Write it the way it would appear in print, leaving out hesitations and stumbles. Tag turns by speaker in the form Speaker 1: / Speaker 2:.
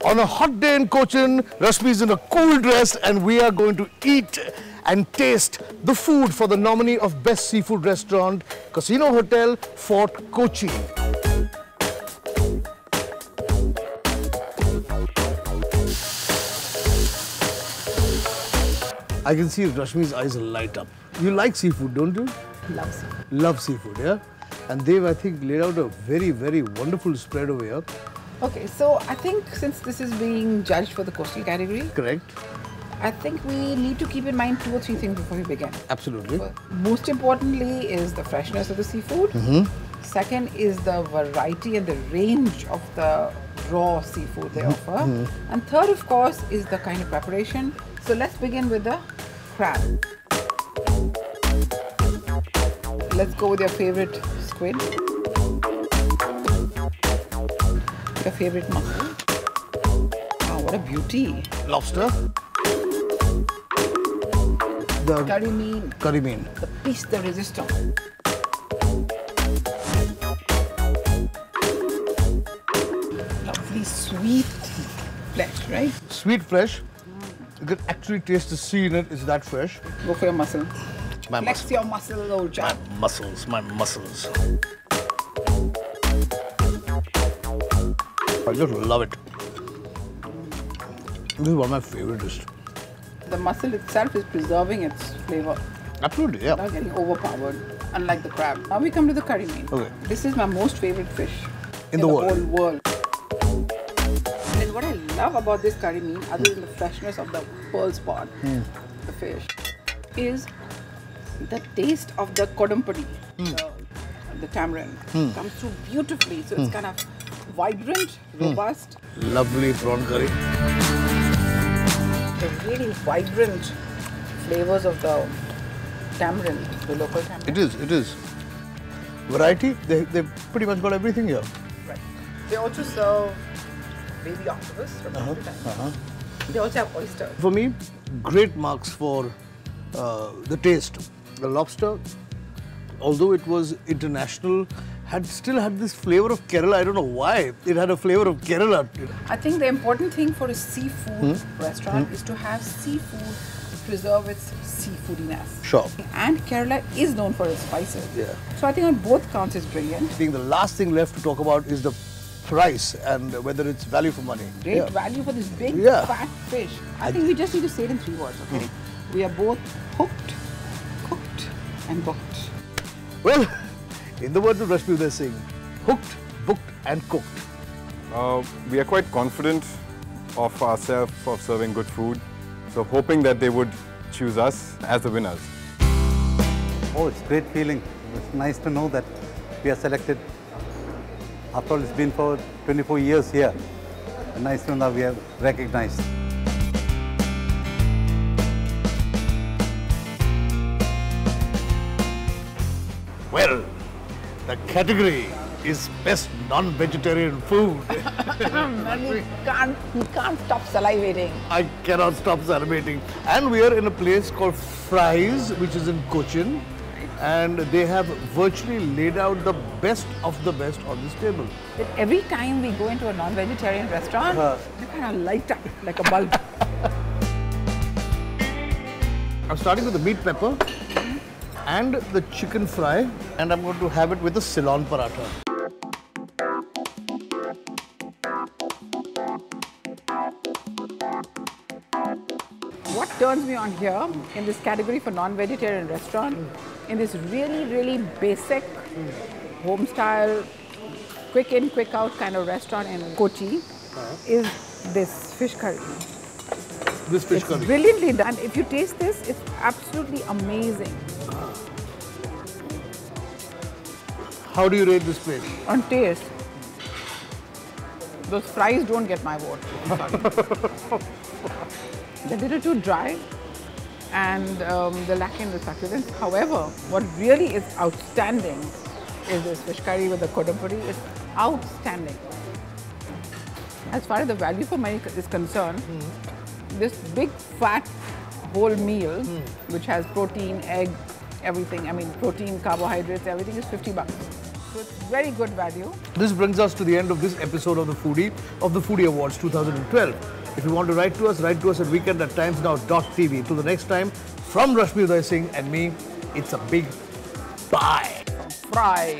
Speaker 1: On a hot day in Cochin, Rashmi is in a cool dress and we are going to eat and taste the food for the nominee of Best Seafood Restaurant, Casino Hotel, Fort Kochi. I can see Rashmi's eyes light up. You like seafood, don't you?
Speaker 2: Love seafood.
Speaker 1: Love seafood, yeah? And they've, I think, laid out a very, very wonderful spread over here.
Speaker 2: Okay, so I think since this is being judged for the coastal category,
Speaker 1: Correct?
Speaker 2: I think we need to keep in mind 2 or 3 things before we begin.
Speaker 1: Absolutely.
Speaker 2: Most importantly is the freshness of the seafood. Second is the variety and the range of the raw seafood they offer. And third, of course, is the kind of preparation. So let's begin with the crab. Let's go with your favorite squid. Your favorite mussel. Wow, what a beauty.
Speaker 1: Lobster. The
Speaker 2: Curry mean.
Speaker 1: curry bean.
Speaker 2: The piece de resistance. Lovely sweet flesh, right?
Speaker 1: Sweet flesh. You can actually taste the sea in it. It's that fresh.
Speaker 2: Go for your muscle.
Speaker 1: My
Speaker 2: Flex your muscle, old chap.
Speaker 1: muscles, my muscles. I just love it. This is one of my favorite dishes.
Speaker 2: The muscle itself is preserving its flavor,
Speaker 1: Absolutely, yeah.
Speaker 2: not getting overpowered, unlike the crab. Now we come to the curry mean.
Speaker 1: Okay.
Speaker 2: This is my most favorite fish
Speaker 1: In the world.
Speaker 2: whole world. And what I love about this curry mean, other than the freshness of the pearl spot, the fish, is the taste of the kodampadi, the tamarind, comes through beautifully. So it's kind of vibrant, robust.
Speaker 1: Lovely prawn curry.
Speaker 2: The really vibrant flavors of the tamarind, the local tamarind.
Speaker 1: It is, it is. Variety, they've pretty much got everything here.
Speaker 2: Right. They also serve baby octopus from time to time. They also have oysters.
Speaker 1: For me, great marks for the taste. The lobster, although it was international, still had this flavor of Kerala. I don't know why. It had a flavor of Kerala.
Speaker 2: I think the important thing for a seafood restaurant is to have seafood preserve its seafoodiness.
Speaker 1: Sure.
Speaker 2: And Kerala is known for its spices.
Speaker 1: Yeah.
Speaker 2: So I think on both counts it's brilliant.
Speaker 1: I think the last thing left to talk about is the price and whether it's value for money.
Speaker 2: Great value for this big fat fish. I think we just need to say it in 3 words, okay? We are both hooked, cooked and booked.
Speaker 1: Well, in the words of Rashmi, they're saying hooked, booked and cooked.
Speaker 3: We are quite confident of ourselves of serving good food. So hoping that they would choose us as the winners.
Speaker 4: Oh, it's a great feeling. It's nice to know that we are selected. After all, it's been for 24 years here. And nice to know that we are recognized.
Speaker 1: Well, the category is best non-vegetarian food.
Speaker 2: You can't stop salivating.
Speaker 1: I cannot stop salivating. And we are in a place called Fries, which is in Cochin. And they have virtually laid out the best of the best on this table.
Speaker 2: That every time we go into a non-vegetarian restaurant, they kind of light up like a bulb.
Speaker 1: I'm starting with the meat pepper and the chicken fry, and I'm going to have it with the Ceylon paratha.
Speaker 2: What turns me on here in this category for non-vegetarian restaurant, in this really, really basic home style, quick in, quick out kind of restaurant in Kochi, is this fish curry.
Speaker 1: This fish
Speaker 2: It's
Speaker 1: curry.
Speaker 2: brilliantly done. If you taste this, it's absolutely amazing.
Speaker 1: How do you rate this plate?
Speaker 2: On taste, those fries don't get my vote. Sorry. They're a little too dry and they're lacking the succulence. However, what really is outstanding is this fish curry with the kodampuri. It's outstanding. As far as the value for money is concerned, this big fat whole meal, which has protein, egg, everything, I mean protein, carbohydrates, everything is $50. So it's very good value.
Speaker 1: This brings us to the end of this episode of the Foodie Awards 2012. If you want to write to us at weekend@timesnow.tv. Till the next time, from Rashmi Uday Singh and me, it's a big bye.
Speaker 2: Fry.